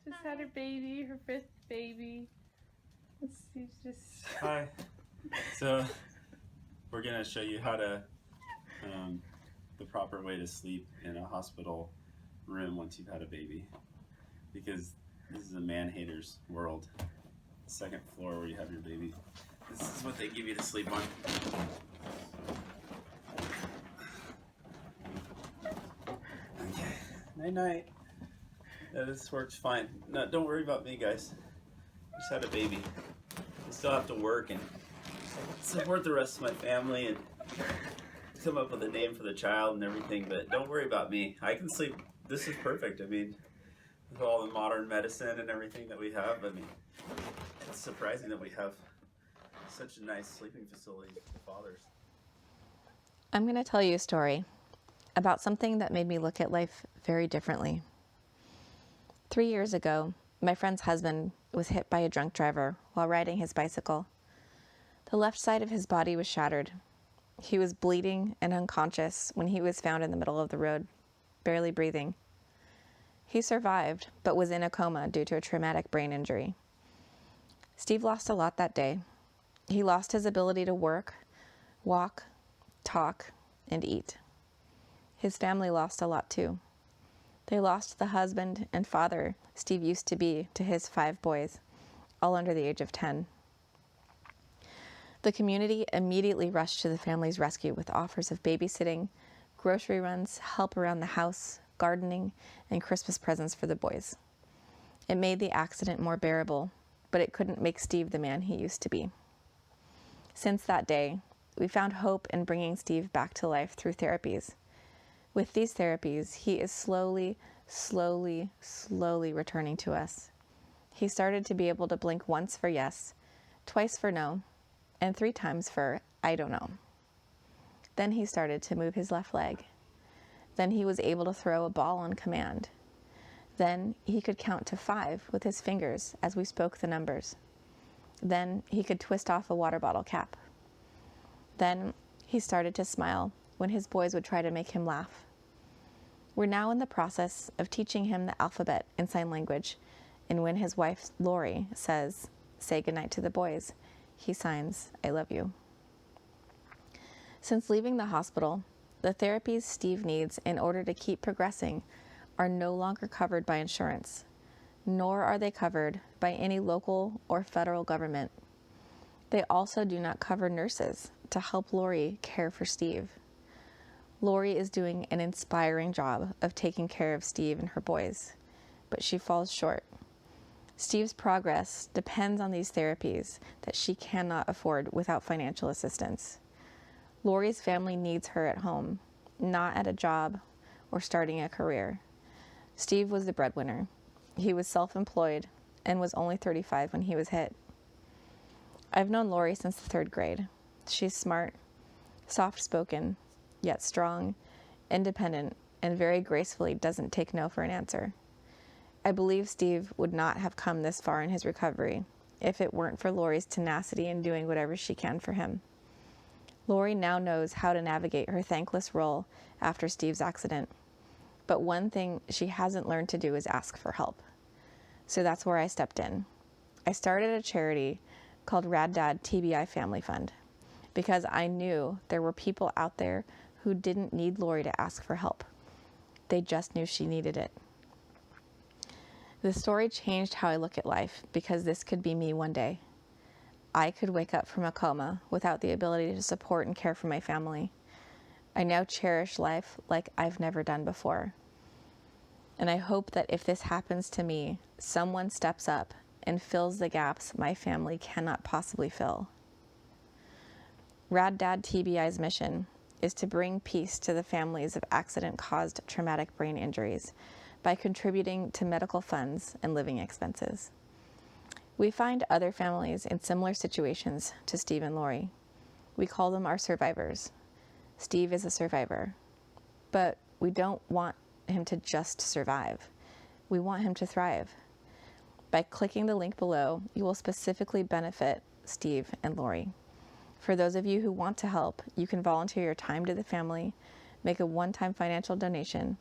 just had her baby, her fifth baby. She's just... Hi. So we're gonna show you how to the proper way to sleep in a hospital room once you've had a baby, because this is a man hater's world. The second floor where you have your baby. This is what they give you to sleep on. Okay. Night night. Yeah, this works fine. No, don't worry about me, guys. Just had a baby. I still have to work and support the rest of my family and come up with a name for the child and everything, but don't worry about me. I can sleep. This is perfect. I mean, with all the modern medicine and everything that we have, I mean, it's surprising that we have such a nice sleeping facility for fathers. I'm going to tell you a story about something that made me look at life very differently. 3 years ago, my friend's husband was hit by a drunk driver while riding his bicycle. The left side of his body was shattered. He was bleeding and unconscious when he was found in the middle of the road, barely breathing. He survived, but was in a coma due to a traumatic brain injury. Steve lost a lot that day. He lost his ability to work, walk, talk, and eat. His family lost a lot too. They lost the husband and father Steve used to be to his 5 boys, all under the age of 10. The community immediately rushed to the family's rescue with offers of babysitting, grocery runs, help around the house, gardening, and Christmas presents for the boys. It made the accident more bearable, but it couldn't make Steve the man he used to be. Since that day, we found hope in bringing Steve back to life through therapies. With these therapies, he is slowly returning to us. He started to be able to blink once for yes, twice for no, and 3 times for I don't know. Then he started to move his left leg. Then he was able to throw a ball on command. Then he could count to 5 with his fingers as we spoke the numbers. Then he could twist off a water bottle cap. Then he started to smile when his boys would try to make him laugh. We're now in the process of teaching him the alphabet in sign language, and when his wife, Lori, says, "Say goodnight to the boys," he signs, "I love you." Since leaving the hospital, the therapies Steve needs in order to keep progressing are no longer covered by insurance, nor are they covered by any local or federal government. They also do not cover nurses to help Lori care for Steve. Lori is doing an inspiring job of taking care of Steve and her boys, but she falls short. Steve's progress depends on these therapies that she cannot afford without financial assistance. Lori's family needs her at home, not at a job or starting a career. Steve was the breadwinner. He was self-employed and was only 35 when he was hit. I've known Lori since the 3rd grade. She's smart, soft-spoken, yet strong, independent, and very gracefully doesn't take no for an answer. I believe Steve would not have come this far in his recovery if it weren't for Lori's tenacity in doing whatever she can for him. Lori now knows how to navigate her thankless role after Steve's accident, but one thing she hasn't learned to do is ask for help. So that's where I stepped in. I started a charity called Rad Dad TBI Family Fund because I knew there were people out there who didn't need Lori to ask for help. They just knew she needed it. The story changed how I look at life because this could be me one day. I could wake up from a coma without the ability to support and care for my family. I now cherish life like I've never done before. And I hope that if this happens to me, someone steps up and fills the gaps my family cannot possibly fill. Rad Dad TBI's mission is to bring peace to the families of accident-caused traumatic brain injuries by contributing to medical funds and living expenses. We find other families in similar situations to Steve and Lori. We call them our survivors. Steve is a survivor, but we don't want him to just survive. We want him to thrive. By clicking the link below, you will specifically benefit Steve and Lori. For those of you who want to help, you can volunteer your time to the family, make a one-time financial donation,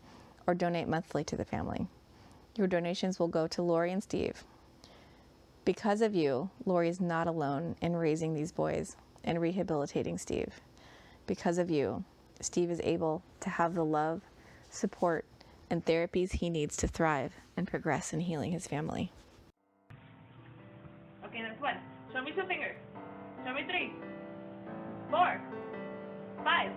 or donate monthly to the family. Your donations will go to Lori and Steve. Because of you, Lori is not alone in raising these boys and rehabilitating Steve. Because of you, Steve is able to have the love, support, and therapies he needs to thrive and progress in healing his family. Okay, that's 1. Show me 2 fingers. Show me 3, 4, 5.